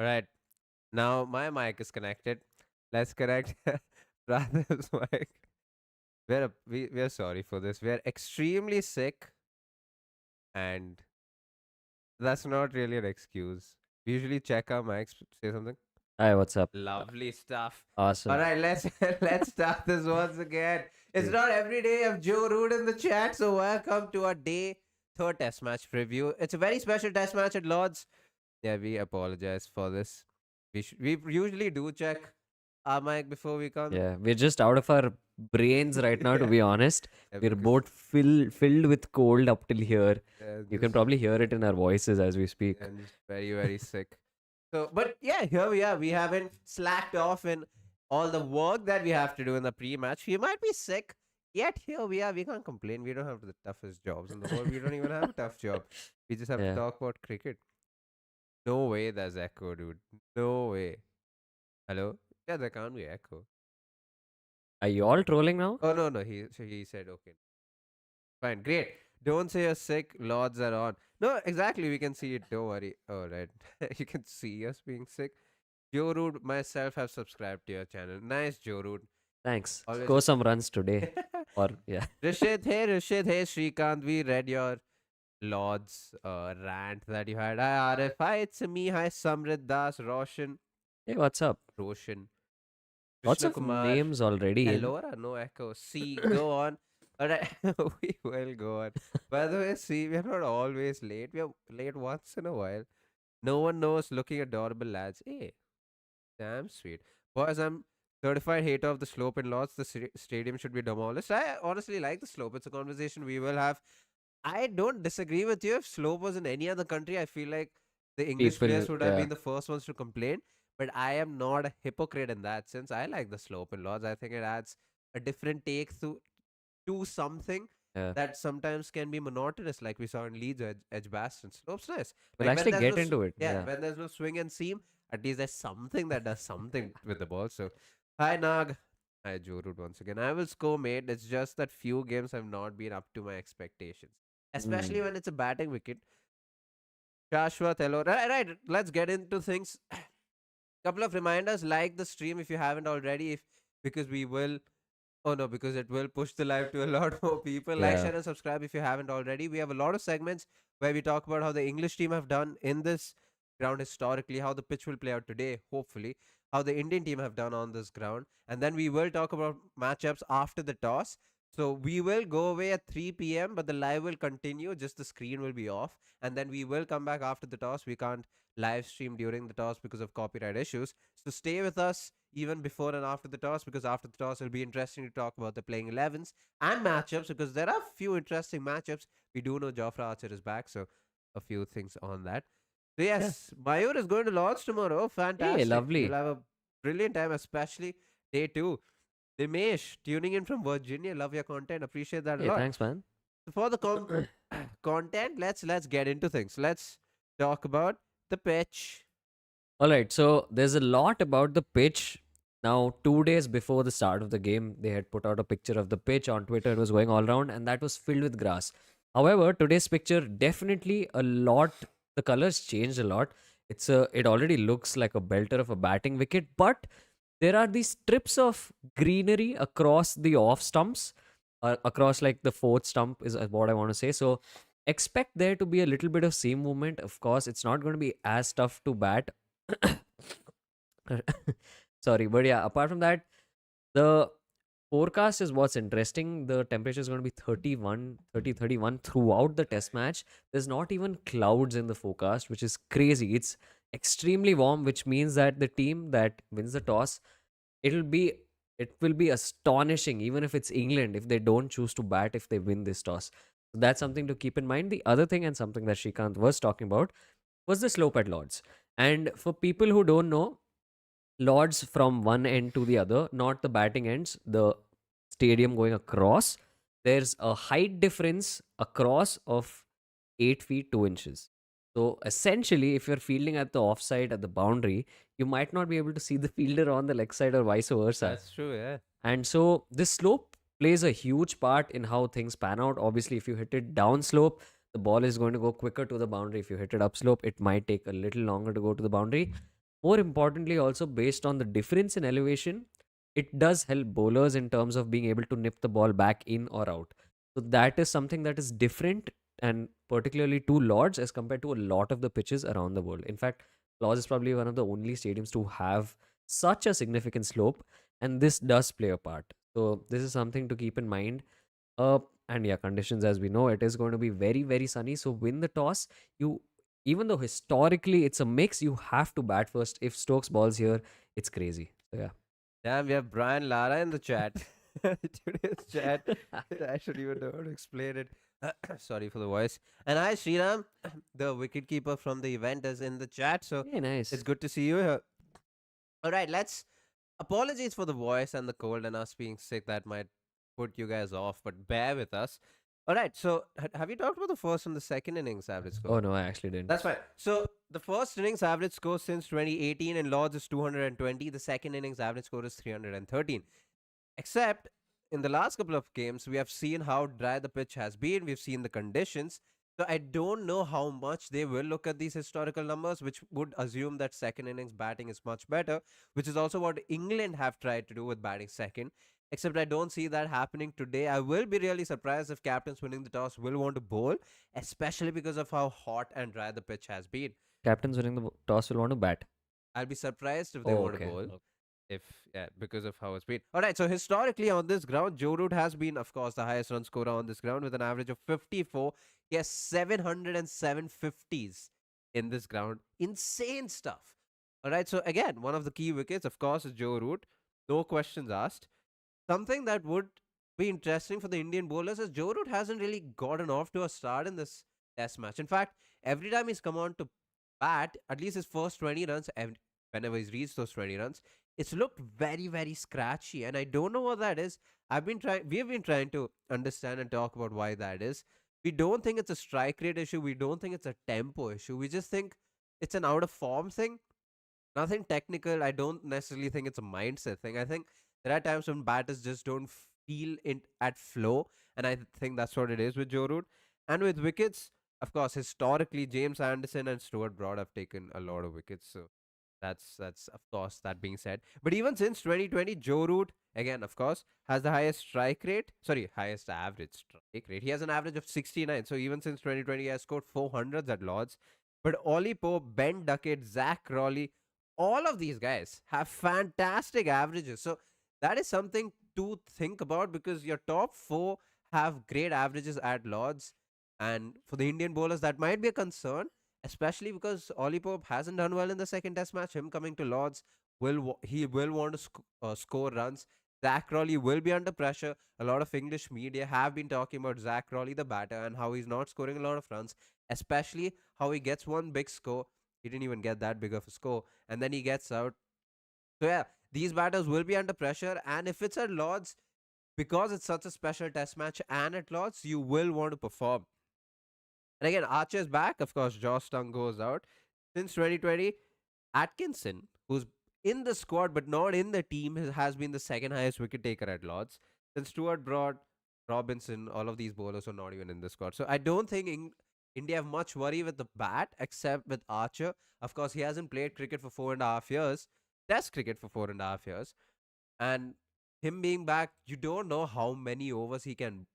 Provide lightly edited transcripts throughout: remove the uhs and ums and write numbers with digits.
All right. Now my mic is connected. Let's connect Praatibh's mic. We are sorry for this. We are extremely sick, and that's not really an excuse. We usually check our mics. Say something. Hi, what's up? Lovely stuff. All Awesome. right, let's let's start this once again. It's Please. not every day of Joe Root in the chat, so welcome to our day third test match preview. It's a very special test match at Lords. Yeah, we apologize for this. We usually do check our mic before we come. Yeah, we're just out of our brains right now, to Yeah, be honest. yeah, We're because both filled with cold up till here. You can just probably hear it in our voices as we speak. and just very sick. So, but yeah, here we are. We haven't slacked off in all the work that we have to do in the pre-match. We might be sick, yet here we are. We can't complain. We don't have the toughest jobs in the world. We don't even have a tough job. We just have to Yeah. talk about cricket. No way, there's echo, dude. No way. Hello? Yeah, there can't be echo. Are you all trolling now? Oh no, no. He said okay. Fine, great. Don't say you're sick. Lords are on. No, exactly. We can see it. Don't worry. All right, you can see us being sick. Joe Root, myself have subscribed to your channel. Nice, Joe Root. Thanks. Always. Score some runs today. Or, yeah. Rishit, hey, Shrikant. We read your Lords rant that you had. Hi, Arif. Hi, it's me. Hi, Samrit Das, Hey, what's up? Roshan, Lots Krishna of Kumar. names already in. Hello, no echo. See, go on. All right, we will go on. By the way, see, we are not always late. We are late once in a while. No one knows. Looking adorable, lads. Hey, damn sweet. Boys, I'm certified hater of the slope in Lords. The stadium should be demolished. I honestly like the slope. It's a conversation we will have. I don't disagree with you. If slope was in any other country, I feel like the English People, players would have yeah. been the first ones to complain. But I am not a hypocrite in that sense. I like the slope in Lords. I think it adds a different take to something Yeah. that sometimes can be monotonous, like we saw in Leeds Edgbaston. Slope's nice. We'll Like when actually there's no get into it. yeah, Yeah. when there's no swing and seam, at least there's something that does something with the ball. So hi Nag. Hi Joe Root once again. I will score, mate. It's just that few games have not been up to my expectations. Especially Mm. when it's a batting wicket. Shashwat, hello. Right, let's get into things. Couple of reminders, like the stream if you haven't already, if because we will oh no, because it will push the live to a lot more people. Like, Yeah. share, and subscribe if you haven't already. We have a lot of segments where we talk about how the English team have done in this ground historically, how the pitch will play out today, hopefully, how the Indian team have done on this ground. And then we will talk about matchups after the toss. So we will go away at 3 p.m., but the live will continue, just the screen will be off. And then we will come back after the toss. We can't live stream during the toss because of copyright issues. So stay with us even before and after the toss, because after the toss it'll be interesting to talk about the playing 11s and matchups, because there are few interesting matchups. We do know Jofra Archer is back, so a few things on that. So Yeah. yes, Mayur is going to Lords tomorrow. Hey, Fantastic. You'll lovely. have a brilliant time, especially day two. Dimesh, tuning in from Virginia. Love your content. Appreciate that a Hey, lot. thanks, man. So for the content, let's get into things. Let's talk about the pitch. All right, so there's a lot about the pitch. Now, 2 days before the start of the game, they had put out a picture of the pitch on Twitter. It was going all around, and that was filled with grass. However, today's picture definitely a lot. The colors changed a lot. It already looks like a belter of a batting wicket, but there are these strips of greenery across the off stumps, across like the fourth stump is what I want to say. So expect there to be a little bit of seam movement. Of course, it's not going to be as tough to bat. Sorry, but yeah, apart from that, the forecast is what's interesting. The temperature is going to be 31 throughout the test match. There's not even clouds in the forecast, which is crazy. It's extremely warm, which means that the team that wins the toss, it'll be it will be astonishing, even if it's England, if they don't choose to bat, if they win this toss. So that's something to keep in mind. The other thing, and something that Shrikant was talking about, was the slope at Lords. And for people who don't know, Lords from one end to the other, not the batting ends, the stadium going across, there's a height difference across of 8 feet 2 inches. So essentially, if you're fielding at the offside at the boundary, you might not be able to see the fielder on the leg side or vice versa. That's true, yeah. And so this slope plays a huge part in how things pan out. Obviously, if you hit it down slope, the ball is going to go quicker to the boundary. If you hit it up slope, it might take a little longer to go to the boundary. More importantly, also based on the difference in elevation, it does help bowlers in terms of being able to nip the ball back in or out. So that is something that is different, and particularly to Lords as compared to a lot of the pitches around the world. In fact, Lords is probably one of the only stadiums to have such a significant slope, and this does play a part. So this is something to keep in mind. Uh, and yeah, conditions as we know, it is going to be very, very sunny. So win the toss. You, even though historically it's a mix, you have to bat first. If Stokes balls here, it's crazy. So Damn, we have Brian Lara in the chat. Today's chat. yeah. I should even know how to explain it. Sorry for the voice. And hi, Sriram, the wicketkeeper from the event, is in the chat. So Hey, it's nice. good to see you here. All right, let's. Apologies for the voice and the cold and us being sick. That might put you guys off, but bear with us. All right, so have you talked about the first and the second innings average score? Oh no, I actually didn't. That's fine. So the first innings average score since 2018 in Lords is 220. The second innings average score is 313. Except in the last couple of games, we have seen how dry the pitch has been. We've seen the conditions. So I don't know how much they will look at these historical numbers, which would assume that second innings batting is much better, which is also what England have tried to do with batting second. Except I don't see that happening today. I will be really surprised if captains winning the toss will want to bowl, especially because of how hot and dry the pitch has been. Captains winning the toss will want to bat. I'll be surprised if they Oh, want to okay. bowl. If yeah, because of how it's been. All right, so historically on this ground, Joe Root has been, of course, the highest run scorer on this ground with an average of 54. He has 707 50s in this ground. Insane stuff. All right, so again, one of the key wickets, of course, is Joe Root. No questions asked. Something that would be interesting for the Indian bowlers is Joe Root hasn't really gotten off to a start in this test match. In fact, every time he's come on to bat, at least his first 20 runs, whenever he's reached those 20 runs, it's looked very, very scratchy. And I don't know what that is. We've been trying to understand and talk about why that is. We don't think it's a strike rate issue. We don't think it's a tempo issue. We just think it's an out of form thing. Nothing technical. I don't necessarily think it's a mindset thing. I think there are times when batters just don't feel it at flow, and I think that's what it is with Joe Root. And with wickets, of course, historically James Anderson and Stuart Broad have taken a lot of wickets. So that's of course that being said. But even since 2020, Joe Root again, of course, has the highest strike rate. Sorry, highest average strike rate. He has an average of 69. So even since 2020, he has scored 400s at Lords. But Ollie Pope, Ben Duckett, Zach Crawley, all of these guys have fantastic averages. So that is something to think about because your top four have great averages at Lords. And for the Indian bowlers, that might be a concern, especially because Ollie Pope hasn't done well in the second test match. Him coming to Lords, he will want to score runs. Zach Crawley will be under pressure. A lot of English media have been talking about Zach Crawley, the batter, and how he's not scoring a lot of runs, especially how he gets one big score. He didn't even get that big of a score, and then he gets out. So yeah, these batters will be under pressure, and if it's at Lords, because it's such a special test match and at Lords, you will want to perform. And again, Archer's back. Of course, Josh Tongue goes out. Since 2020, Atkinson, who's in the squad but not in the team, has been the second highest wicket taker at Lords. Then Stuart Broad, Robinson, all of these bowlers are not even in the squad. So I don't think India have much worry with the bat except with Archer. Of course, he hasn't played cricket for 4.5 years, Test cricket for 4.5 years, and him being back, you don't know how many overs he can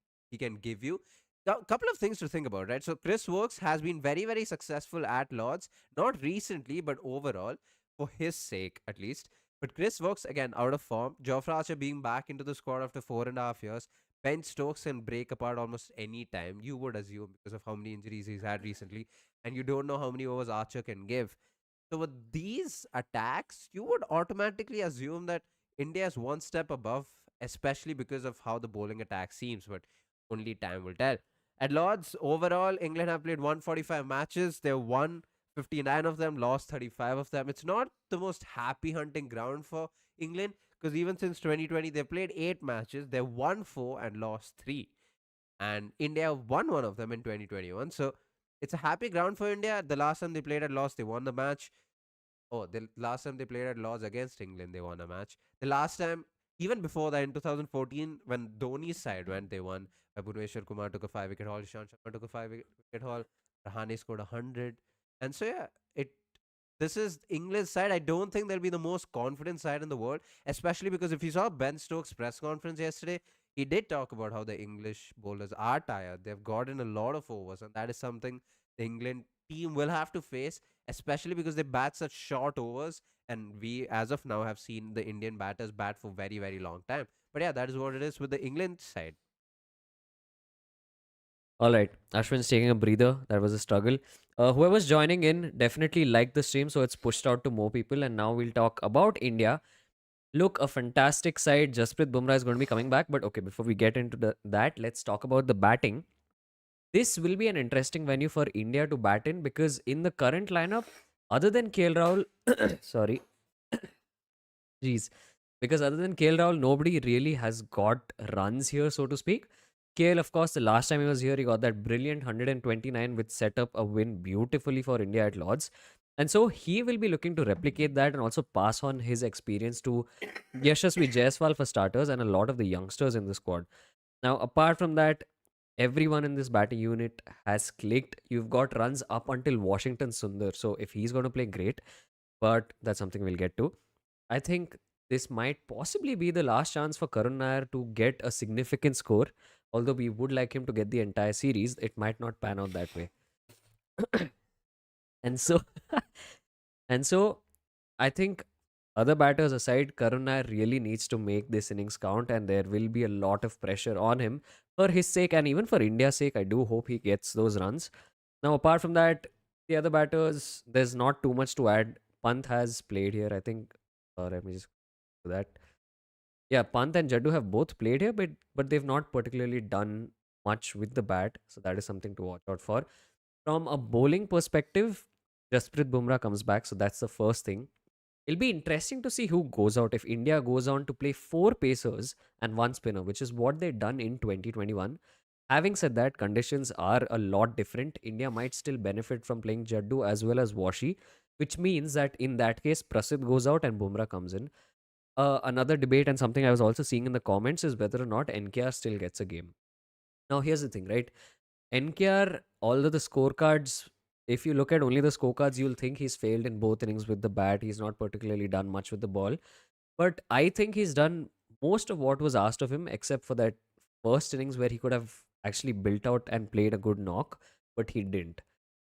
give you. A couple of things to think about, right? So Chris Works has been very, very successful at Lords, not recently, but overall, for his sake at least. But Chris Works again out of form. Jofra Archer being back into the squad after 4.5 years. Ben Stokes can break apart almost any time, you would assume, because of how many injuries he's had recently, and you don't know how many overs Archer can give. So with these attacks, you would automatically assume that India is one step above, especially because of how the bowling attack seems, but only time will tell. At Lords, overall, England have played 145 matches. They've won 59 of them, lost 35 of them. It's not the most happy hunting ground for England because even since 2020, they've played 8 matches. They've won 4 and lost 3. And India won one of them in 2021. So it's a happy ground for India. The last time they played at Lords, they won the match. Oh, the last time they played at Lords against England, they won a match. The last time, even before that, in 2014, when Dhoni's side went, they won. Bhuvneshwar Kumar took a 5 wicket haul. Ishant Sharma took a 5 wicket haul. Rahane scored 100. And so, yeah, it this is England's side. I don't think they'll be the most confident side in the world, especially because if you saw Ben Stokes' press conference yesterday, he did talk about how the English bowlers are tired. They've gotten a lot of overs, and that is something the England team will have to face, especially because they bat such short overs. And we, as of now, have seen the Indian batters bat for very, very long time. But yeah, that is what it is with the England side. All right, Ashwin's taking a breather. That was a struggle. Whoever's joining in definitely liked the stream, so it's pushed out to more people. And now we'll talk about India. Look, a fantastic side. Jasprit Bumrah is going to be coming back. But okay, before we get into that, let's talk about the batting. This will be an interesting venue for India to bat in because in the current lineup, other than KL Rahul, sorry, jeez, because other than KL Rahul, nobody really has got runs here, so to speak. KL, of course, the last time he was here, he got that brilliant 129, which set up a win beautifully for India at Lords. And so he will be looking to replicate that and also pass on his experience to Yashasvi Jaiswal for starters and a lot of the youngsters in the squad. Now, apart from that, everyone in this batting unit has clicked. You've got runs up until Washington Sundar. So if he's going to play, great. But that's something we'll get to. I think this might possibly be the last chance for Karun Nair to get a significant score. Although we would like him to get the entire series, it might not pan out that way. And so, and so, I think other batters aside, Karun Nair really needs to make this innings count, and there will be a lot of pressure on him for his sake and even for India's sake. I do hope he gets those runs. Now, apart from that, the other batters, there's not too much to add. Pant has played here, I think. Let me just do that. Yeah, Pant and Jaddu have both played here, but they've not particularly done much with the bat, so that is something to watch out for. From a bowling perspective, Jasprit Bumrah comes back, so that's the first thing. It'll be interesting to see who goes out if India goes on to play four pacers and one spinner, which is what they've done in 2021. Having said that, conditions are a lot different. India might still benefit from playing Jaddu as well as Washi, which means that in that case, Prasidh goes out and Bumrah comes in. Another debate and something I was also seeing in the comments is whether or not NKR still gets a game. Now, here's the thing, right? NKR, although the scorecards, if you look at only the scorecards, you'll think he's failed in both innings with the bat. He's not particularly done much with the ball. But I think he's done most of what was asked of him, except for that first innings where he could have actually built out and played a good knock, but he didn't.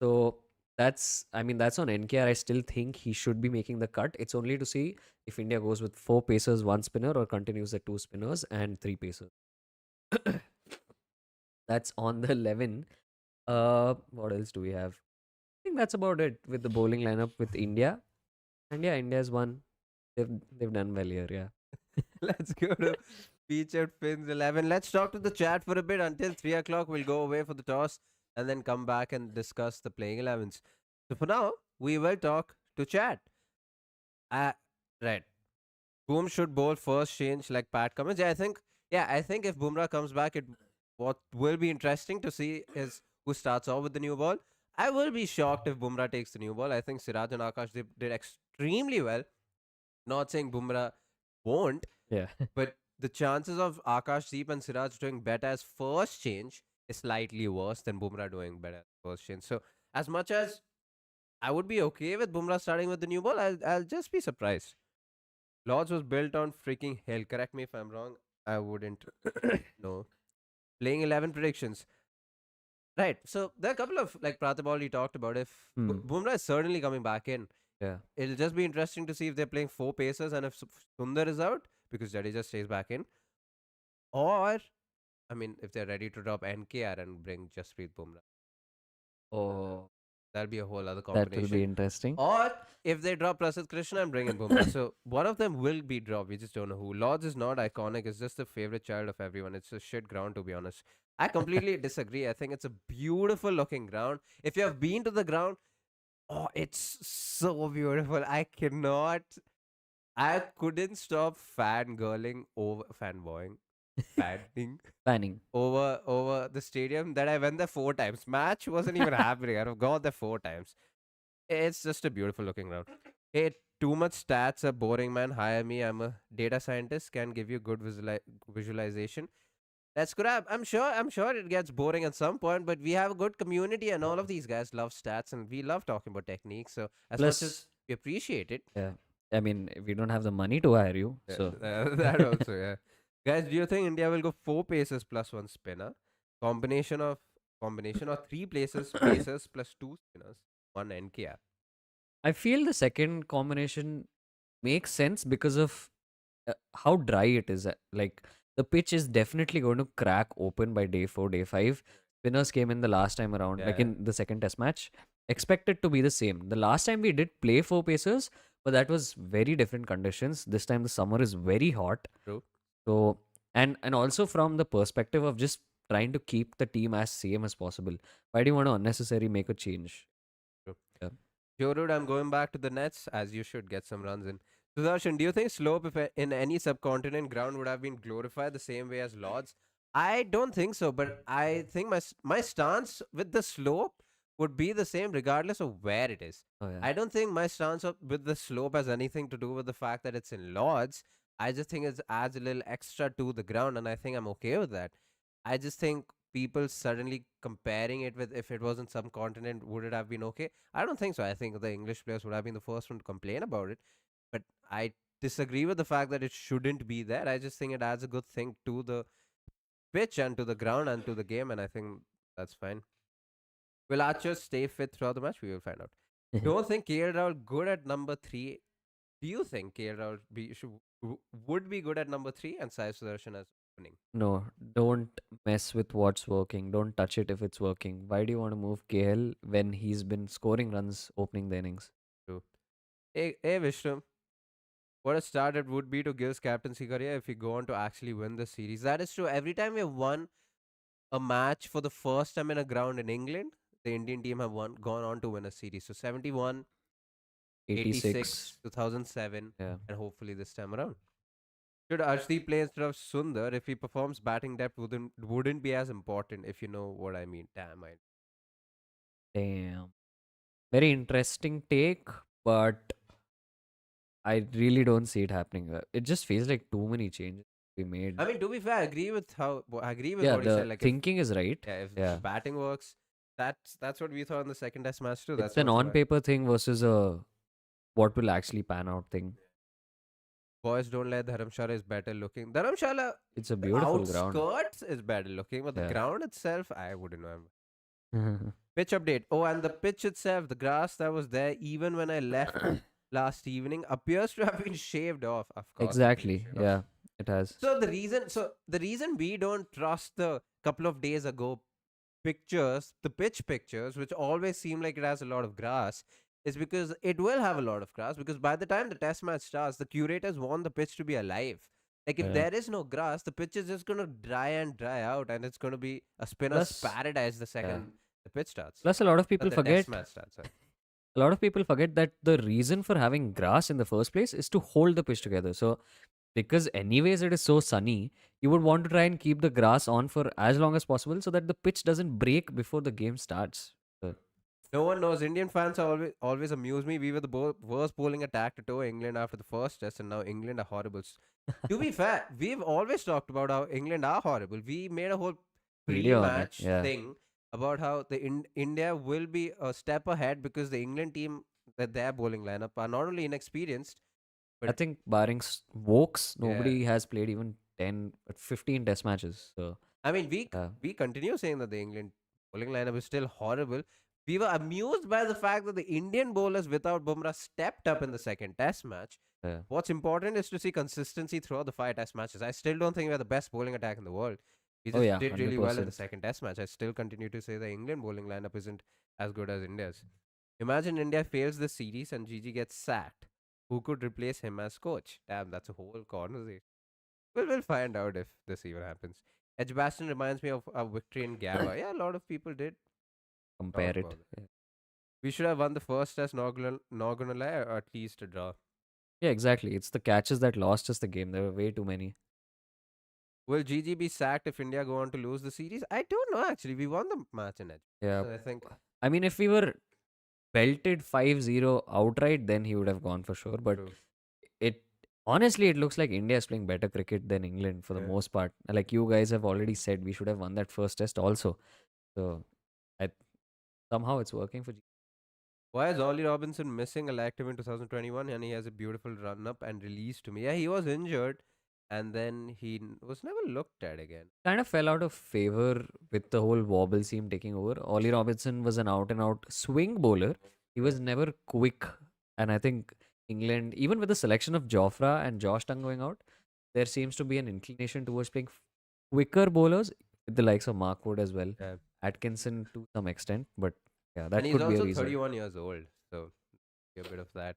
So that's on NKR. I still think he should be making the cut. It's only to see if India goes with four pacers, one spinner, or continues the two spinners and three pacers. That's on the 11. What else do we have? I think that's about it with the bowling lineup with India. And yeah, India's won. They've done well here, yeah. Let's go to featured Fins 11. Let's talk to the chat for a bit until 3 o'clock. We'll go away for the toss and then come back and discuss the playing 11s. So for now, we will talk to chat. Uh, right. Boom should bowl first change like Pat Cummins. I think if Bumrah comes back, what will be interesting to see is who starts off with the new ball. I will be shocked if Bumrah takes the new ball. I think Siraj and Akash did extremely well. Not saying Bumrah won't, Yeah. but the chances of Akash Deep and Siraj doing better as first change is slightly worse than Bumrah doing better as first change. So as much as I would be okay with Bumrah starting with the new ball, I'll just be surprised. Lords was built on freaking hell. Correct me if I'm wrong. I wouldn't know. Playing 11 predictions. Right. So there are a couple of like Praatibh already talked about. If Hmm. Bumrah is certainly coming back in, Yeah. it'll just be interesting to see if they're playing four pacers and if Sundar is out because Jadeja stays back in, or I mean if they're ready to drop NKR and bring Jasprit Bumrah, Oh, that'll be a whole other that will be combination. interesting. Or if they drop Prasidh Krishna and bring in Bumrah. So one of them will be dropped. We just don't know who. Lords is not iconic. It's just the favorite child of everyone. It's a shit ground, to be honest. I completely disagree. I think it's a beautiful looking ground. If you have been to the ground, oh, it's so beautiful. I couldn't stop fanning Planning. over the stadium that I went there four times. Match wasn't even happening. I've gone there four times. It's just a beautiful looking ground. Hey, too much stats are boring, man. Hire me. I'm a data scientist. Can give you good visualization. That's good. I'm sure it gets boring at some point, but we have a good community, and all of these guys love stats, and we love talking about techniques. So as much as Plus, we appreciate it, yeah, I mean, we don't have the money to hire you, yeah, so that also, yeah. Guys, do you think India will go four paces plus one spinner? Combination of combination of three places pacers plus two spinners, one NKR. I feel the second combination makes sense because of how dry it is. Like the pitch is definitely going to crack open by day 4, day 5. Spinners came in the last time around, Yeah, like yeah, in the second test match. Expect it to be the same. The last time we did play 4 pacers, but that was very different conditions. This time the summer is very hot. true, So and also from the perspective of just trying to keep the team as same as possible. Why do you want to unnecessarily make a change? true. Yeah. Jorud, I'm going back to the Nets as you should get some runs in. Sudarshan, do you think slope in any subcontinent ground would have been glorified the same way as Lords? I don't think so, but I think my stance with the slope would be the same regardless of where it is. Oh yeah. I don't think my stance with the slope has anything to do with the fact that it's in Lords. I just think it adds a little extra to the ground, and I think I'm okay with that. I just think people suddenly comparing it with if it was in some continent, would it have been okay? I don't think so. I think the English players would have been the first one to complain about it. But I disagree with the fact that it shouldn't be there. I just think it adds a good thing to the pitch and to the ground and to the game, and I think that's fine. Will Archer stay fit throughout the match? We will find out. Don't think KL Rahul good at number three. Do you think KL Rahul would be good at number three and Sai Sudarshan as opening? No, don't mess with what's working. Don't touch it if it's working. Why do you want to move KL when he's been scoring runs opening the innings? True. Hey Vishnu, what a start it would be to Gill's captaincy career if we go on to actually win the series. That is true. Every time we have won a match for the first time in a ground in England, the Indian team have gone on to win a series. So 71, 86. 86, 2007, Yeah. and hopefully this time around. Should Arshdeep play instead of Sundar if he performs batting depth wouldn't be as important if you know what I mean. Damn, I Damn. Very interesting take, but I really don't see it happening. It just feels like too many changes we made. I mean, to be fair, I agree with Yeah, what he said. the Like if thinking is right. yeah, if the Yeah. batting works, that's what we thought in the second test match too. It's That's an also on why paper thing versus a what will actually pan out thing. boys don't let Dharamshala is better looking. Dharamshala, It's a the beautiful ground. outskirts is better looking, but the Yeah. ground itself, I wouldn't know. Pitch update. Oh, and the pitch itself, the grass that was there even when I left last evening appears to have been shaved off. Of course, it's been Exactly. shaved off. Yeah, it has. So the reason we don't trust the couple of days ago pictures, the pitch pictures, which always seem like it has a lot of grass, is because it will have a lot of grass. Because by the time the test match starts, the curators want the pitch to be alive. Like if Yeah. there is no grass, the pitch is just gonna dry and dry out, and it's gonna be a spinner's Plus, paradise the yeah. second the pitch starts. Plus, a lot of people The test forget. match starts. Sorry. A lot of people forget that the reason for having grass in the first place is to hold the pitch together. So, because anyways it is so sunny, you would want to try and keep the grass on for as long as possible so that the pitch doesn't break before the game starts. So, No one knows. Indian fans are always amuse me. We were the worst bowling attack to toe England after the first test, and now England are horrible. To be fair, we've always talked about how England are horrible. We made a whole video on it. pre-match Yeah. thing about how the India will be a step ahead because the England team that their bowling lineup are not only inexperienced, I but think barring Vokes, yeah. nobody has played even 10, 15 test matches. So, I mean, we yeah. we continue saying that the England bowling lineup is still horrible. We were amused by the fact that the Indian bowlers without Bumrah stepped up in the second test match. Yeah. What's important is to see consistency throughout the 5 test matches. I still don't think we're the best bowling attack in the world. We Oh, just yeah, did really well in the 100%. second test match. I still continue to say the England bowling lineup isn't as good as India's. Imagine India fails this series and Gigi gets sacked. Who could replace him as coach? Damn, that's a whole conversation. We'll find out if this even happens. Edgbaston reminds me of a victory in Gava. Yeah, a lot of people did talk Compare it. about it. We should have won the first test, not gonna lie, or at least a draw. Yeah, exactly. It's the catches that lost us the game. There were way too many. Will GG be sacked if India go on to lose the series? I don't know actually. We won the match in Yeah. Edgbaston, I think. I mean, if we were belted 5-0 outright, then he would have gone for sure. But True. it Honestly, it looks like India is playing better cricket than England for the Yeah. most part. Like you guys have already said, we should have won that first test also. So I, somehow it's working for. Why is Ollie Robinson missing? Elective in 2021 and he has a beautiful run up and release to me. Yeah, he was injured and then was never looked at again. Kind of fell out of favor with the whole wobble seam taking over. Ollie Robinson was an out and out swing bowler. He Yeah. was never quick. And I think England, even with the selection of Jofra and Josh Tongue going out, there seems to be an inclination towards playing quicker bowlers with the likes of Mark Wood as well. Yeah. Atkinson to some extent. But yeah, And that he's could be a also reason. 31 years old. So a bit of that.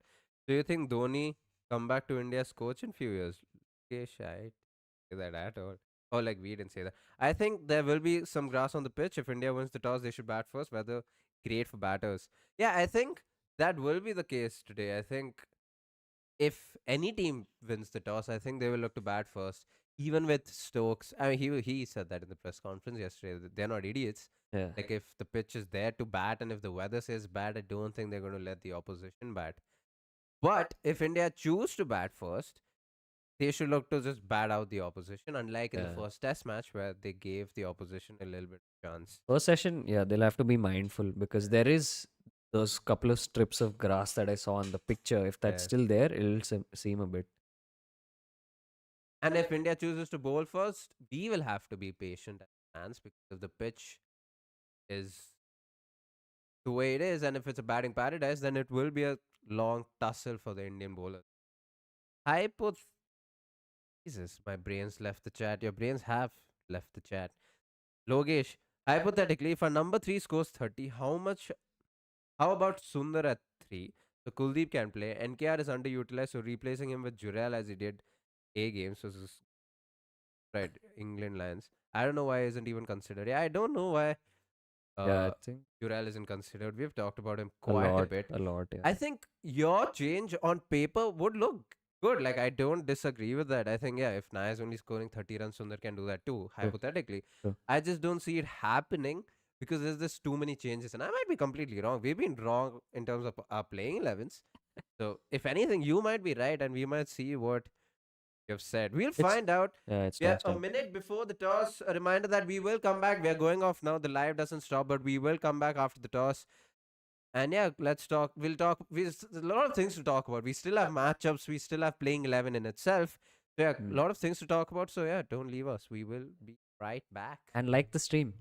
Do you think Dhoni come back to India's coach in few years? Okay, shite. Say that at all. Or like we didn't say that. I think there will be some grass on the pitch. If India wins the toss, they should bat first. Whether great for batters. Yeah, I think that will be the case today. I think if any team wins the toss, I think they will look to bat first. Even with Stokes, I mean, he said that in the press conference yesterday. That they're not idiots. Yeah. Like if the pitch is there to bat, and if the weather says bat, I don't think they're going to let the opposition bat. But if India choose to bat first, they should look to just bat out the opposition, unlike in the Yeah. first test match where they gave the opposition a little bit of chance. First session, yeah, they'll have to be mindful because there is those couple of strips of grass that I saw on the picture. If that's Yeah. still there, it'll seem a bit. And if India chooses to bowl first, we will have to be patient at hands because if the pitch is the way it is, and if it's a batting paradise, then it will be a long tussle for the Indian bowler. Hypoth Jesus, my brains left the chat. Your brains have left the chat. Logesh, hypothetically, if a number three scores 30, how about Sundar at three? So Kuldeep can play. NKR is underutilized, so replacing him with Jurel as he did A games. So this is right, England Lions. I don't know why he isn't even considered. Yeah, I don't know why Yeah, I uh think Jurel isn't considered. We've talked about him quite a bit. a lot. Yeah, I think your change on paper would look good. Like I don't disagree with that. I think yeah, if Naya is only scoring 30 runs, Sundar can do that too, true, hypothetically. true. I just don't see it happening because there's just too many changes. And I might be completely wrong. We've been wrong in terms of our playing 11s. So if anything, you might be right and we might see what you've said. We'll It's find out. it's Yeah, toss a time. minute before the toss, a reminder that we will come back. We are going off now. The live doesn't stop, but we will come back after the toss. And yeah, let's talk. We'll talk. There's a lot of things to talk about. We still have matchups. We still have playing 11 in itself. So yeah, a Mm. lot of things to talk about. So yeah, don't leave us. We will be right back. And like the stream.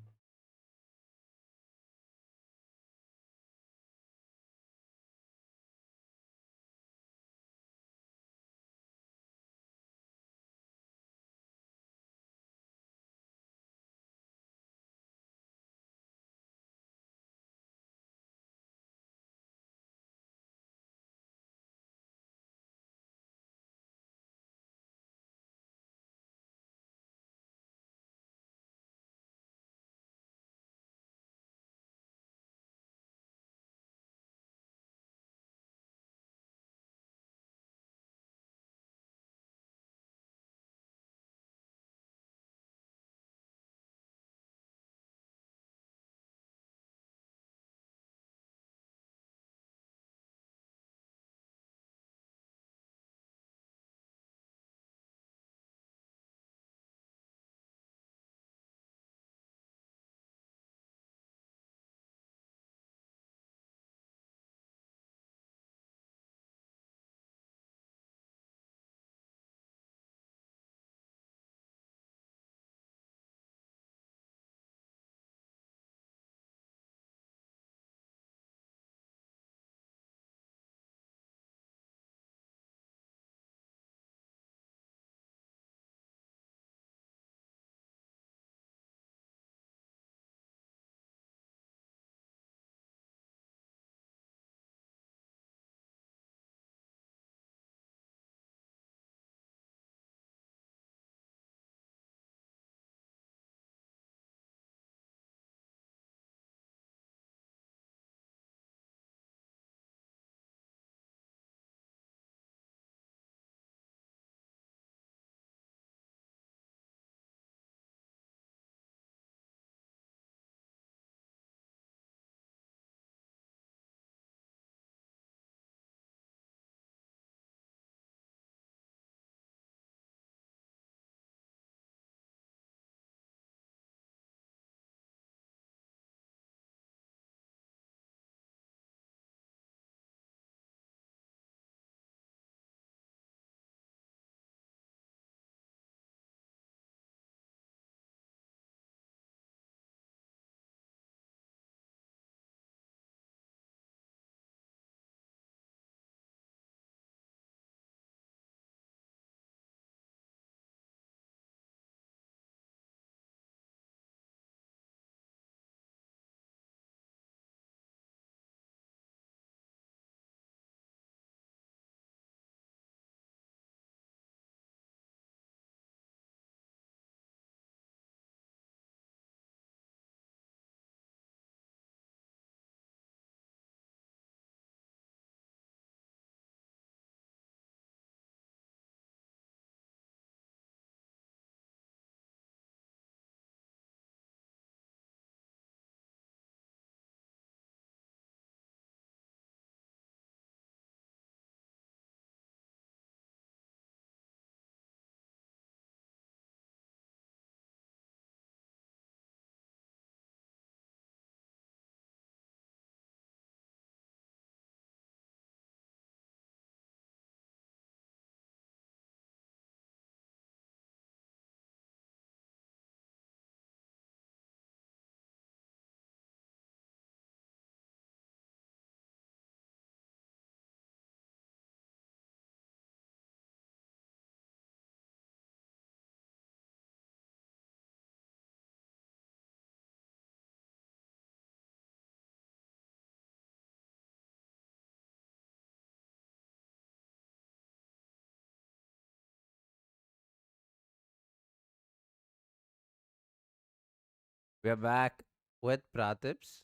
We're back with Praatib's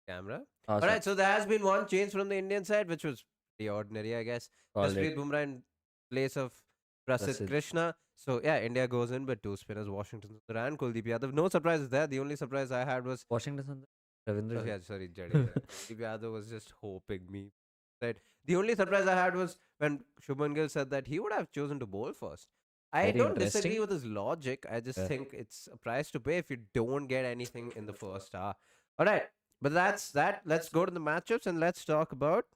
camera. All Awesome. right, so there has been one change from the Indian side, which was pretty ordinary, I guess. Called it. Jasprit Bumrah in place of Prasidh Prasid. Krishna. So yeah, India goes in with two spinners, Washington Sundar and Kuldeep Yadav. No surprises there. The only surprise I had was, Washington Sundar. Ravindra oh yeah, Jadeja. sorry, Jadeja. Kuldeep Yadav was just hoping me. Right. The only surprise I had was when Shubman Gill said that he would have chosen to bowl first. I Very don't disagree interesting. with his logic. I just Yeah. think it's a price to pay if you don't get anything in the first hour. All right. But that's that. Let's go to the matchups and let's talk about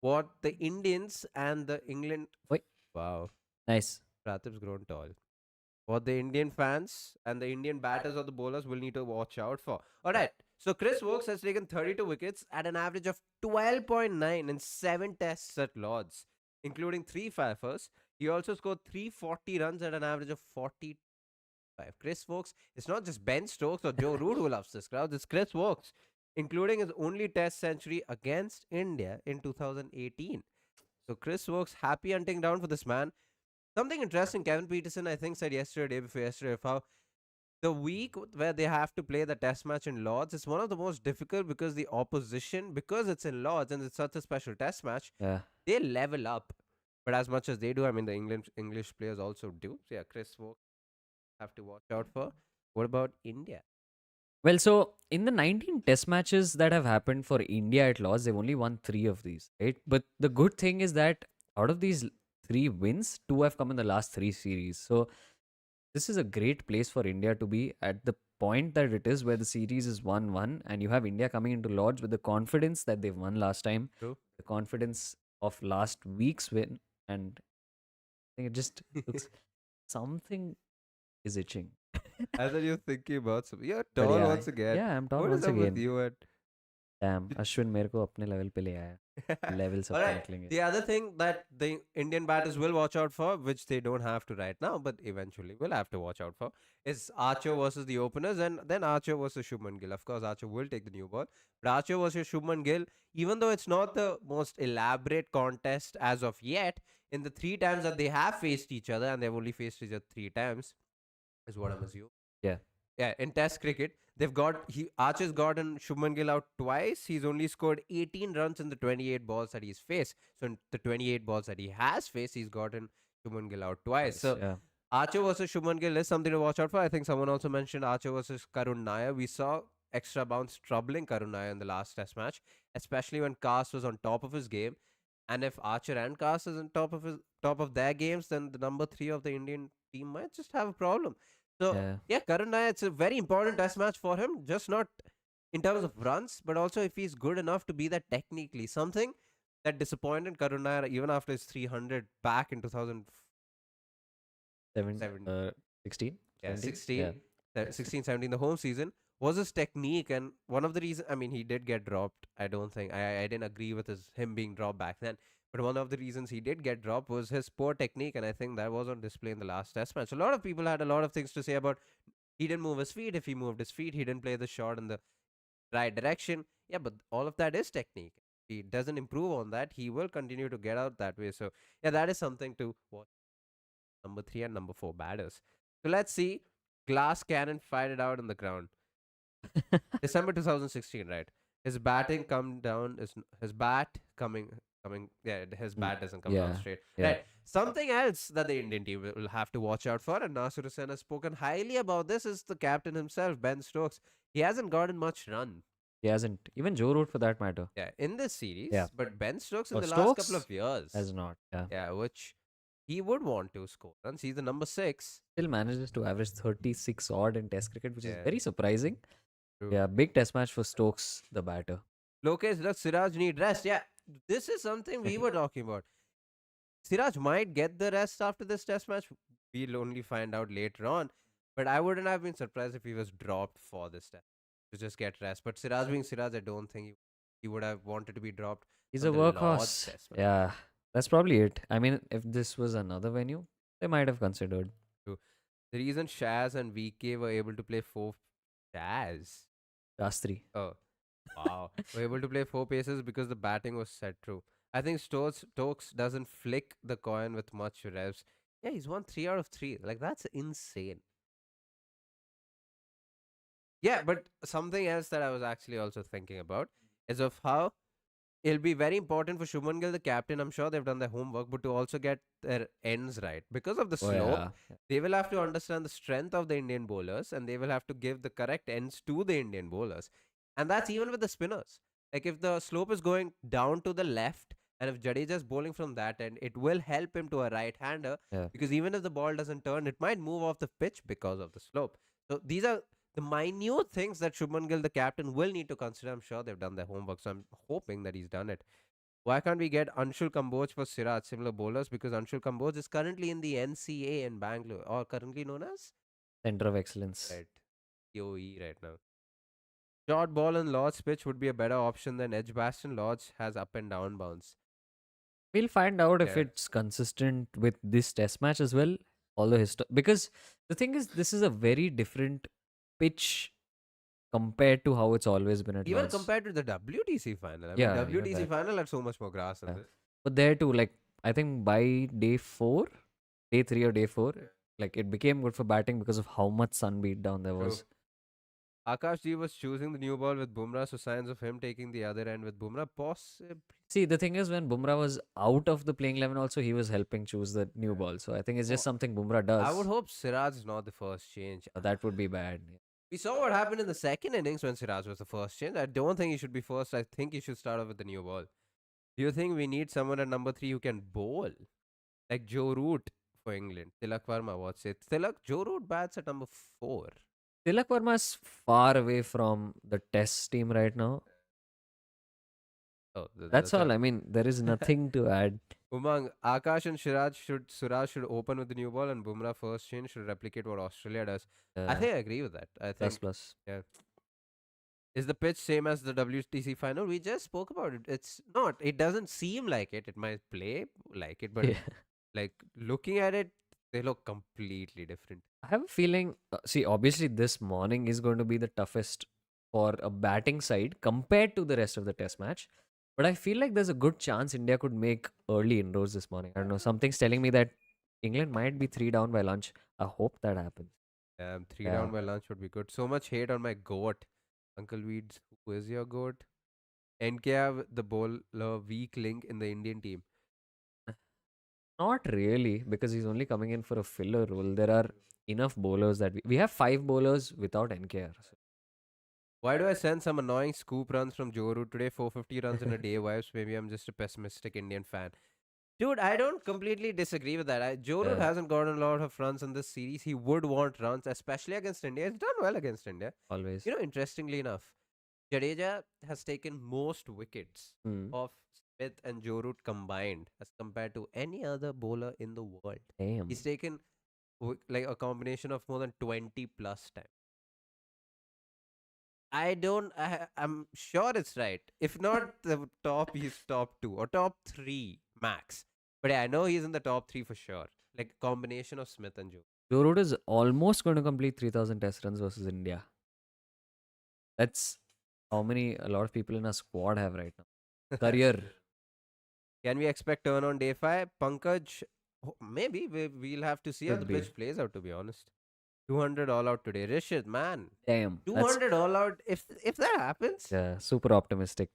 what the Indians and the England. Wait. Wow. Nice. Pratib's grown tall. What the Indian fans and the Indian batters or the bowlers will need to watch out for. All right. So Chris Wokes has taken 32 wickets at an average of 12.9 in 7 tests at Lords, including 3 fifers. He also scored 340 runs at an average of 45. Chris Wokes, it's not just Ben Stokes or Joe Root who loves this crowd, it's Chris Wokes, including his only test century against India in 2018. So Chris Wokes, happy hunting down for this man. Something interesting, Kevin Peterson, I think, said yesterday, day before yesterday, of how the week where they have to play the test match in Lords is one of the most difficult because the opposition, because it's in Lords and it's such a special test match, Yeah. they level up. But as much as they do, I mean, the English players also do. So yeah, Chris Woke have to watch out for. What about India? Well, so in the 19 test matches that have happened for India at Lords, they've only won 3 of these, right? But the good thing is that out of these 3 wins, 2 have come in the last 3 series. So this is a great place for India to be at the point that it is, where the series is 1-1, and you have India coming into Lords with the confidence that they've won last time, True. the confidence of last week's win, and I think it just looks something is itching. I thought you were thinking about some. You're But tall yeah, once again. yeah, I'm tall What is once up with again. you and Damn, Ashwin मेरे को अपने level पे ले आया. Levels All up पे right. निकलेंगे. The other thing that the Indian batters will watch out for, which they don't have to right now, but eventually will have to watch out for, is Archer versus the openers, and then Archer versus Shubman Gill. Of course, Archer will take the new ball, but Archer versus Shubman Gill, even though it's not the most elaborate contest as of yet, in the 3 times that they have faced each other, and they've only faced each other 3 times, is what I'm assuming. Yeah. Yeah, in Test cricket, they've got Archer's gotten Shubman Gill out twice. He's only scored 18 runs in the 28 balls that he's faced. So in the 28 balls that he has faced, he's gotten Shubman Gill out twice. Twice. So Yeah. Archer versus Shubman Gill is something to watch out for. I think someone also mentioned Archer versus Karun Nair. We saw extra bounce troubling Karun Nair in the last Test match, especially when Cast was on top of his game. And if Archer and Cast is on top of their games, then the number 3 of the Indian team might just have a problem. So Yeah. yeah, Karun Nair, it's a very important Test match for him. Just not in terms of runs, but also if he's good enough to be that technically. Something that disappointed Karun Nair even after his 300 back in 2007. 16? Yeah, 17? Yeah. 16, 16, 17, the home season was his technique. And one of the reasons, I mean, he did get dropped. I don't think, I didn't agree with him being dropped back then. But one of the reasons he did get dropped was his poor technique. And I think that was on display in the last test match. A lot of people had a lot of things to say about he didn't move his feet. If he moved his feet, he didn't play the shot in the right direction. Yeah, but all of that is technique. If he doesn't improve on that, he will continue to get out that way. So, yeah, that is something to watch. Number 3 and number 4 batters. So let's see. Glass Cannon fired it out on the ground. December 2016, right? His batting come down is his bat coming. Yeah, his bat doesn't come down Yeah. straight. Yeah. Right. Something else that the Indian team will have to watch out for, and Nasir Hussain has spoken highly about this, is the captain himself, Ben Stokes. He hasn't gotten much run. He hasn't. Even Joe Root for that matter. Yeah, in this series. Yeah. But Ben Stokes in Oh, the last couple Stokes of years. has not. Yeah. Yeah, which he would want to score runs. He's the number 6. Still manages to average 36 odd in Test cricket, which is Yeah. very surprising. True. Yeah. Big Test match for Stokes, the batter. Lokesh, does Siraj need rest? Yeah, this is something we were talking about. Siraj might get the rest after this test match. We'll only find out later on. But I wouldn't have been surprised if he was dropped for this test to just get rest. But Siraj being Siraj, I don't think he would have wanted to be dropped. He's on a the Lord's workhorse. test match. Yeah. That's probably it. I mean, if this was another venue, they might have considered. The reason Shaz and VK were able to play 4 Shaz. Shastri. Oh, wow. Were able to play 4 paces because the batting was set through. I think Stokes doesn't flick the coin with much revs. Yeah, he's won 3 out of 3. Like, that's insane. Yeah, but something else that I was actually also thinking about is of how it'll be very important for Shubman Gill, the captain. I'm sure they've done their homework, but to also get their ends right. Because of the Oh slope, yeah. they will have to understand the strength of the Indian bowlers and they will have to give the correct ends to the Indian bowlers. And that's even with the spinners. Like if the slope is going down to the left and if Jadeja is bowling from that end, it will help him to a right hander Yeah. because even if the ball doesn't turn, it might move off the pitch because of the slope. So these are the minute things that Shubman Gill, the captain, will need to consider. I'm sure they've done their homework, so I'm hoping that he's done it. Why can't we get Anshul Kamboj for Siraj, similar bowlers? Because Anshul Kamboj is currently in the NCA in Bangalore, or currently known as Center of excellence. right COE right now. Short ball and Lord's pitch would be a better option than Edgbaston. Lord's has up and down bounce. We'll find out if Yeah, it's consistent with this test match as well. Although because the thing is, this is a very different pitch compared to how it's always been at even Lords. compared to the WTC final. I mean, Yeah, even WTC that. final had so much more grass than Yeah. this. But there too, like I think by day three or day four, like it became good for batting because of how much sun beat down there True. was. Akash Ji was choosing the new ball with Bumrah, so signs of him taking the other end with Bumrah. Possibly. See, the thing is, when Bumrah was out of the playing 11, also he was helping choose the new ball. So I think it's just Oh, something Bumrah I would does. hope Siraj is not the first change. That would be bad. We saw what happened in the second innings when Siraj was the first change. I don't think he should be first. I think he should start off with the new ball. Do you think we need someone at number 3 who can bowl? Like Joe Root for England. Tilak Verma, what's it? Joe Root bats at number 4. Tilak Verma is far away from the test team right now. Oh, That's that's all. a I mean, there is nothing to add. Umang. Akash and Suraj should open with the new ball and Bumrah first change should replicate what Australia does. I Uh, think I agree with that. I plus think, plus. yeah. Is the pitch same as the WTC final? We just spoke about it. It's not. It doesn't seem like it. It might play like it, but Yeah. like looking at it, they look completely different. I have a feeling. See, obviously, this morning is going to be the toughest for a batting side compared to the rest of the test match. But I feel like there's a good chance India could make early inroads this morning. I don't know. Something's telling me that England might be three down by lunch. I hope that happens. 3 Yeah. down by lunch would be good. So much hate on my goat, Uncle Weeds. Who is your goat? NKR, the bowler, weak link in the Indian team. Not really, because he's only coming in for a filler role. There are enough bowlers that we have five bowlers without NKR. Why do I send some annoying scoop runs from Joe Root today? 450 runs in a day. Vibes. Maybe I'm just a pessimistic Indian fan. Dude, I don't completely disagree with that. Joe Root Yeah, hasn't gotten a lot of runs in this series. He would want runs, especially against India. He's done well against India. always. Interestingly enough, Jadeja has taken most wickets Hmm. of Smith and Joe Root combined as compared to any other bowler in the world. Damn. He's taken like a combination of more than 20 plus times. I don't. I'm sure it's right. If not the top, he's top 2 or top 3 max. But yeah, I know he's in the top 3 for sure. Like combination of Smith and Joe. Joe Root is almost going to complete 3,000 test runs versus India. That's how many a lot of people in our squad have right now. Career Can we expect turn on day 5? Pankaj, maybe we'll have to see how the should be. pitch plays out. To be honest, 200 all out today. Rishit, man, Damn. That's 200 all out. If that happens, super optimistic.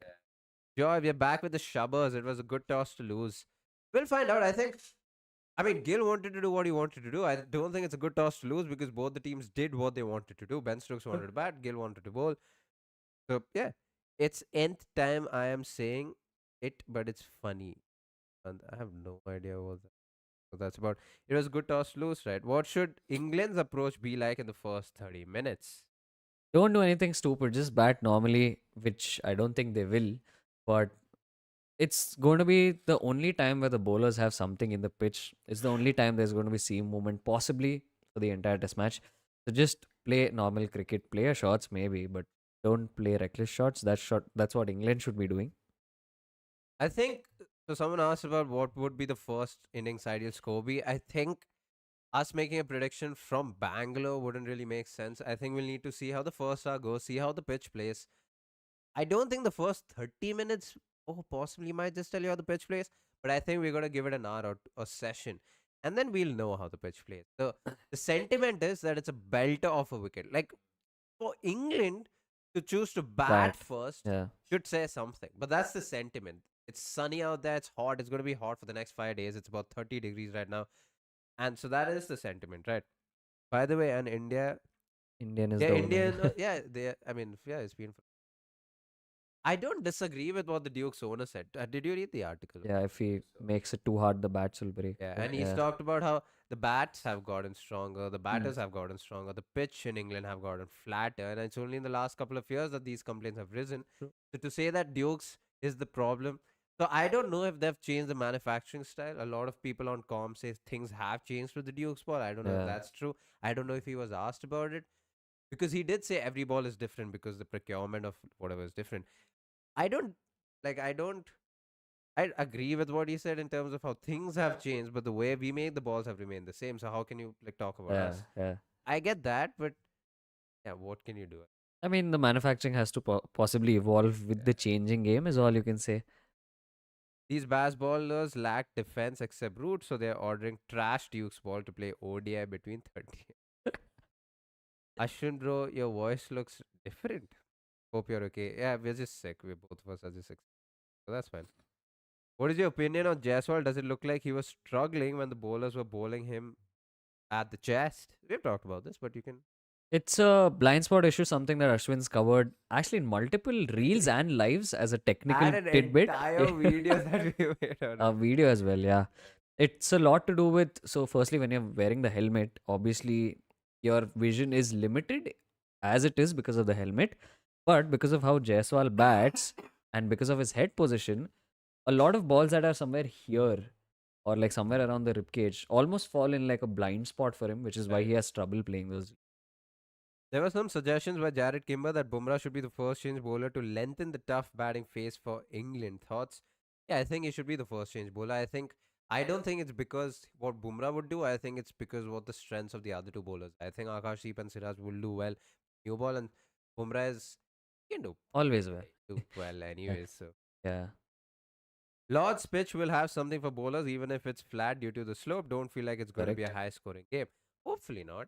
Joy, we're back with the Shubbers. It was a good toss to lose. We'll find out. I mean, Gill wanted to do what he wanted to do. I don't think it's a good toss to lose because both the teams did what they wanted to do. Ben Stokes wanted to bat, Gill wanted to bowl. So, yeah, it's nth time I am saying it, but it's funny. And I have no idea what that's about. It was a good toss to lose, right? What should England's approach be like in the first 30 minutes? Don't do anything stupid. Just bat normally, which I don't think they will. But it's going to be the only time where the bowlers have something in the pitch. It's the only time there's going to be seam movement, possibly for the entire test match. So just play normal cricket, play your shots maybe, but don't play reckless shots. That's what England should be doing. I think so. Someone asked about what would be the first innings ideal score be. I think us making a prediction from Bangalore wouldn't really make sense. I think we'll need to see how the first hour goes, see how the pitch plays. I don't think the first 30 minutes, oh, possibly might just tell you how the pitch plays, but I think we're going to give it an hour or a session and then we'll know how the pitch plays. The sentiment is that it's a belter of a wicket. Like For England to choose to bat Bat. first Yeah. should say something. But that's the sentiment. It's sunny out there. It's hot. It's going to be hot for the next 5 days. It's about 30 degrees right now. And so that is the sentiment, right? By the way, and India, Indian is yeah, the winner. Indian, yeah, they, I mean, yeah, it's been. I don't disagree with what the Duke's owner said. Did you read the article? Yeah, if he makes it too hard, the bats will break. Yeah, and he's Yeah. talked about how the bats have gotten stronger, the Mm. batters have gotten stronger, the pitch in England have gotten flatter, and it's only in the last couple of years that these complaints have risen. True. So to say that Dukes is the problem, so I don't know if they've changed the manufacturing style. A lot of people on com say things have changed with the Duke's ball. I don't know if Yeah. that's true. I don't know if he was asked about it because he did say every ball is different because the procurement of whatever is different. I don't I don't I agree with what he said in terms of how things have changed, but the way we make the balls have remained the same. So how can you talk about Yeah. us? Yeah. I get that, but yeah, what can you do? I mean, the manufacturing has to possibly evolve with the changing game, is all you can say. These bass ballers lack defense except root, so they're ordering trash Duke's ball to play ODI between 30. Ashwin, bro, your voice looks different. Hope you're okay. Yeah, we're just sick. We both of us are just sick. So that's fine. What is your opinion on Jaiswal? Does it look like he was struggling when the bowlers were bowling him at the chest? We've talked about this, but you can It's a blind spot issue, something that Ashwin's covered actually in multiple reels and lives as a technical add an tidbit. entire video that we made on A it. video as well, yeah. It's a lot to do with. So, firstly, when you're wearing the helmet, obviously your vision is limited as it is because of the helmet. But because of how Jaiswal bats and because of his head position, a lot of balls that are somewhere here or like somewhere around the rib cage almost fall in like a blind spot for him, which is why Right. he has trouble playing those. There were some suggestions by Jared Kimber that Bumrah should be the first change bowler to lengthen the tough batting phase for England. Thoughts? Yeah, I think he should be the first change bowler. I don't think it's because what Bumrah would do. I think it's because what the strengths of the other two bowlers. I think Akashdeep and Siraj will do well. New ball and Bumrah is he can do Always well. do well Yeah. anyways. So Yeah. Lord's pitch will have something for bowlers, even if it's flat due to the slope. Don't feel like it's going to be a Correct. high scoring game. Hopefully not.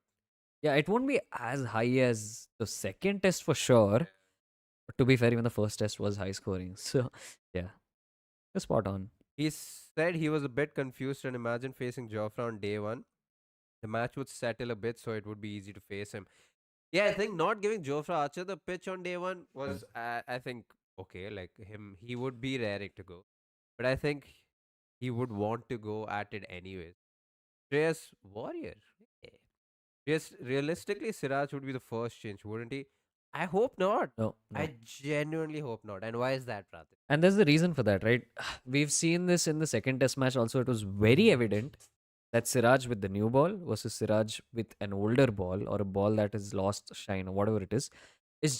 Yeah, it won't be as high as the second test for sure. But to be fair, even the first test was high scoring. So, yeah, you're spot on. He said he was a bit confused and imagined facing Joffre on day one. The match would settle a bit, so it would be easy to face him. Yeah, I think not giving Joffre Archer the pitch on day one was, I think, okay. Like him, he would be raring to go, but I think he would want to go at it anyways. Shreyas Warrior. Yeah. Yes, realistically, Siraj would be the first change, wouldn't he? I hope not. No, no. I genuinely hope not. And why is that, Pratik? And there's the reason for that, right? We've seen this in the second test match also. It was very evident that Siraj with the new ball versus Siraj with an older ball or a ball that has lost shine or whatever it is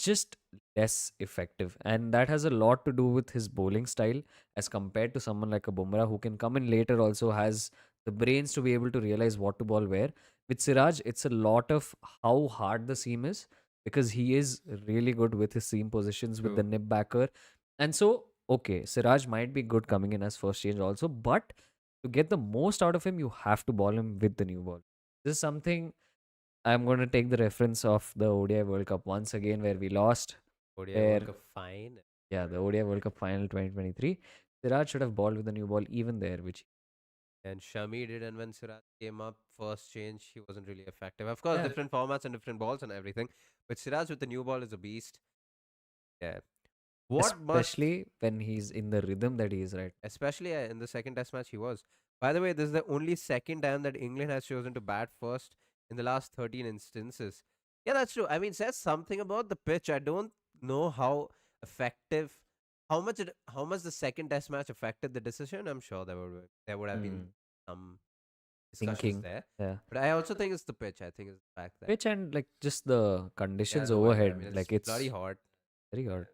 just less effective. And that has a lot to do with his bowling style as compared to someone like a Bumrah who can come in later, also has the brains to be able to realize what to ball where. With Siraj, it's a lot of how hard the seam is because he is really good with his seam positions with the True. nib backer. And so, okay, Siraj might be good coming in as first change also, but to get the most out of him, you have to ball him with the new ball. This is something I'm going to take the reference of the ODI World Cup once again, where we lost. ODI Where, World Cup fine. yeah, the ODI World Cup final 2023. Siraj should have balled with the new ball even there, which, And Shami did, and when Siraj came up, first change, he wasn't really effective. Of course, yeah, different formats and different balls and everything. But Siraj with the new ball is a beast. Yeah. What must, especially when he's in the rhythm that he is, right? especially in the second test match, he was. By the way, this is the only second time that England has chosen to bat first in the last 13 instances. Yeah, that's true. I mean, says something about the pitch. I don't know how effective, how much the second test match affected the decision. I'm sure there would have been Hmm. some discussions Thinking, there. yeah. But I also think it's the pitch. I think it's the fact that Pitch and like just the yeah, conditions the weather. I overhead, mean, it's like bloody it's hot. very hard.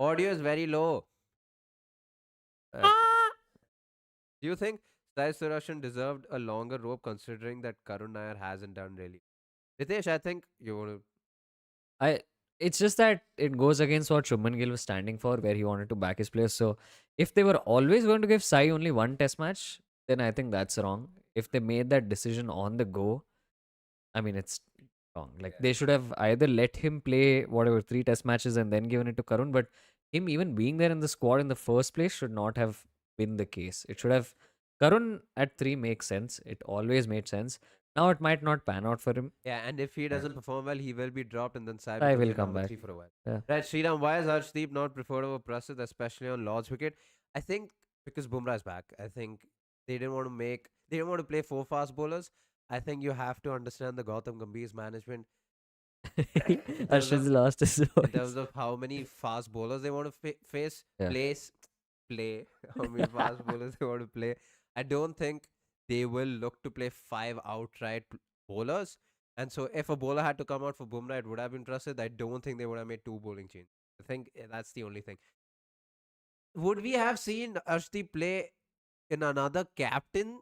Audio is very low. Uh, do you think Sai Surashan deserved a longer rope considering that Karun Nair hasn't done really? Ritesh, I think you want to. I it's just that it goes against what Shubman Gill was standing for, where he wanted to back his players. So if they were always going to give Sai only one test match, then I think that's wrong. If they made that decision on the go, I mean it's wrong. Like they should have either let him play whatever 3 test matches and then given it to Karun, but him even being there in the squad in the first place should not have been the case. It should have Karun at 3 makes sense. It always made sense. Now it might not pan out for him. Yeah, and if he Yeah. doesn't perform well, he will be dropped, and then Sai I becomes will your come number back. three for a while. Yeah. Right, Sriram, why is Arshdeep not preferred over Prasid, especially on Lord's wicket? I think because Bumrah is back. I think they didn't want to play 4 fast bowlers. I think you have to understand the Gautam Gambhir's management in terms of Ashwin's lost his in terms voice. of how many fast bowlers they want to face, Yeah. play, how many fast bowlers they want to play. I don't think they will look to play 5 outright bowlers. And so, if a bowler had to come out for Bumrah, it would have been trusted. I don't think they would have made 2 bowling changes. I think that's the only thing. Would we have seen Arshdeep play in another captain,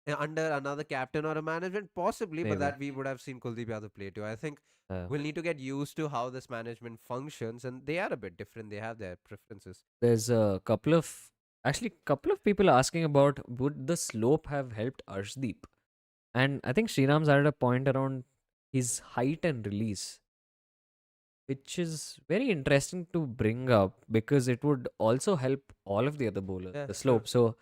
under another captain or a management? Possibly, but Maybe. that we would have seen Kuldeep Yadav play too. I think Yeah. we'll need to get used to how this management functions, and they are a bit different. They have their preferences. There's a couple of people asking about would the slope have helped Arshdeep? And I think Sriram's added a point around his height and release, which is very interesting to bring up because it would also help all of the other bowlers, Yeah, the true. slope. So,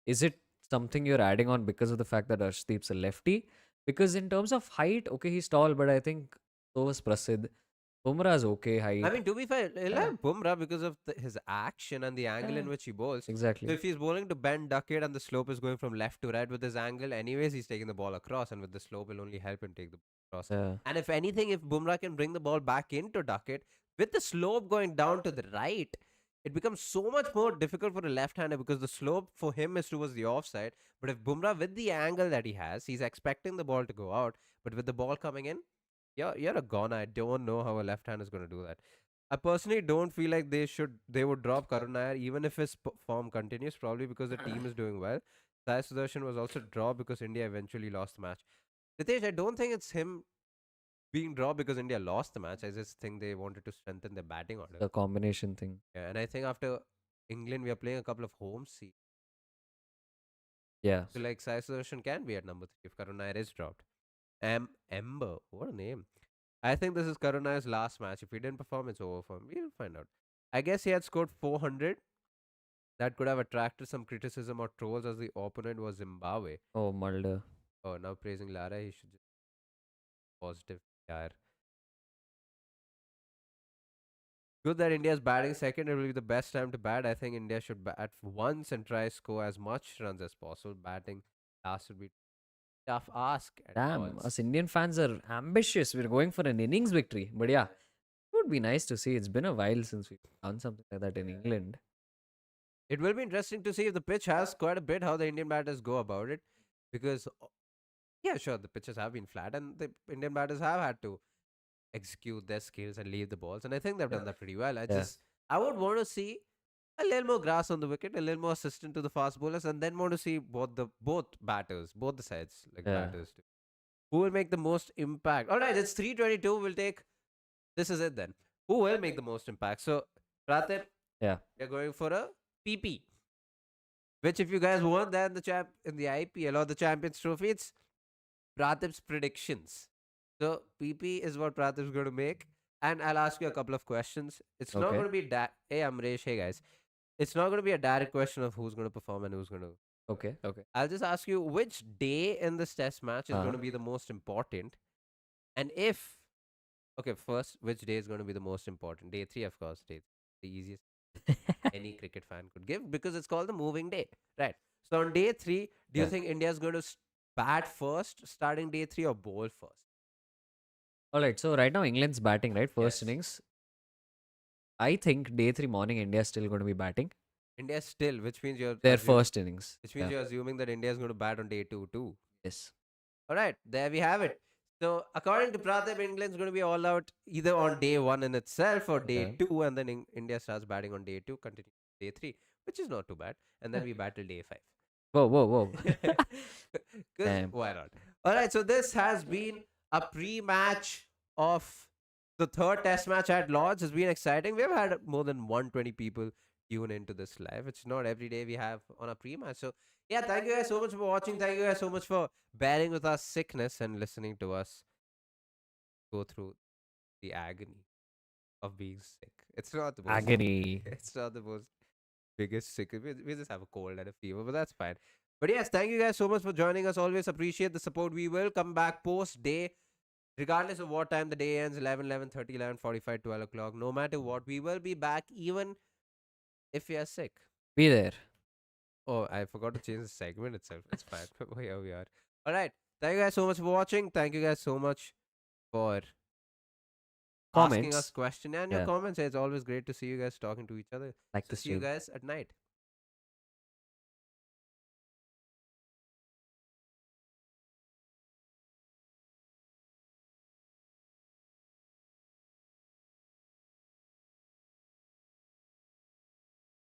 is it something you're adding on because of the fact that Arshdeep's a lefty? Because in terms of height, okay, he's tall, but I think so was Prasid. Bumrah's okay I height. mean, to be fair, he'll Yeah, have Bumrah because of his action and the angle yeah, in which he bowls. So exactly. if he's bowling to bend ducket and the slope is going from left to right with his angle, anyways, he's taking the ball across, and with the slope, will only help him take the ball across. Yeah, And if anything, if Bumrah can bring the ball back into ducket with the slope going down to the right, it becomes so much more difficult for a left-hander because the slope for him is towards the offside. But if Bumrah, with the angle that he has, he's expecting the ball to go out, but with the ball coming in, you're a goner. I don't know how a left hand is going to do that. I personally don't feel like they would drop Karun Nair even if his form continues, probably because the team is doing well. Sai Sudarshan was also dropped because India eventually lost the match. Ritesh, I don't think it's him being dropped because India lost the match. I just think they wanted to strengthen their batting order. the combination thing. Yeah, and I think after England, we are playing a couple of home series. Yeah. So like Sai Sudarshan can be at number 3 if Karun Nair is dropped. Ember, what a name. I think this is Karuna's last match. If he didn't perform, it's over for him. We'll find out. I guess he had scored 400. That could have attracted some criticism or trolls as the opponent was Zimbabwe. Oh, Mulder. Oh, now praising Lara, he should just be positive. Yeah. Good that India's batting second. It will be the best time to bat. I think India should bat once and try score as much runs as possible. Batting last would be tough ask at Damn, Lords. us Indian fans are ambitious. We're going for an innings victory. But yeah, it would be nice to see. It's been a while since we've done something like that in England. It will be interesting to see if the pitch has quite a bit how the Indian batters go about it, because yeah, sure, the pitches have been flat and the Indian batters have had to execute their skills and leave the balls, and I think they've done that pretty well. Yeah. I would want to see a little more grass on the wicket, a little more assistant to the fast bowlers, and then want to see both batters, both the sides, like Yeah. batters too. Who will make the most impact? All right, it's 3:22. We'll take this is it then. Who will make the most impact? So, Pratip, Yeah. you're going for a PP. Which, if you guys want that in the IPL or the Champions Trophy, it's Pratip's predictions. So PP is what Pratip's going to make, and I'll ask you a couple of questions. It's not Okay. going to be Hey, Amresh. Hey, guys. It's not going to be a direct question of who's going to perform and who's going to. Okay. Okay. I'll just ask you which day in this Test match is going Uh-huh. to be the most important, and if okay, first, which day is going to be the most important? Day 3, of course. The easiest any cricket fan could give because it's called the moving day, right? So on day 3, do you Yeah. think India is going to bat first, starting day 3, or bowl first? All right. So right now England's batting, right? First Yes, innings. I think day 3 morning India's still going to be batting. India still, Their first innings. which means Yeah. you're assuming that India is going to bat on day 2 too. Yes. All right, there we have it. So according to Pratham, England's going to be all out either on day 1 in itself or day Yeah. 2, and then India starts batting on day 2, continue day 3, which is not too bad, and then Yeah. we battle day 5. Whoa, whoa, whoa. Because Damn. why not? All right, so this has been a pre-match of the third Test match at Lords. It's been exciting. We've had more than 120 people tune into this live. It's not every day we have on a pre-match. So yeah, thank you guys so much for watching. Thank you guys so much for bearing with our sickness and listening to us. go through the agony of being sick. It's not the most. Agony. It's not the most biggest sick. We just have a cold and a fever, but that's fine. But yes, thank you guys so much for joining us. Always appreciate the support. We will come back post day, regardless of what time the day ends 11, 11:30, 11:45, 12 o'clock. No matter what, we will be back even if we are sick. Be there. Oh, I forgot to change the segment itself. It's fine. Here we are. All right. Thank you guys so much for watching. Thank you guys so much for asking us Comments. question and your Yeah. comments. It's always great to see you guys talking to each other. Like So this see you too. guys at night.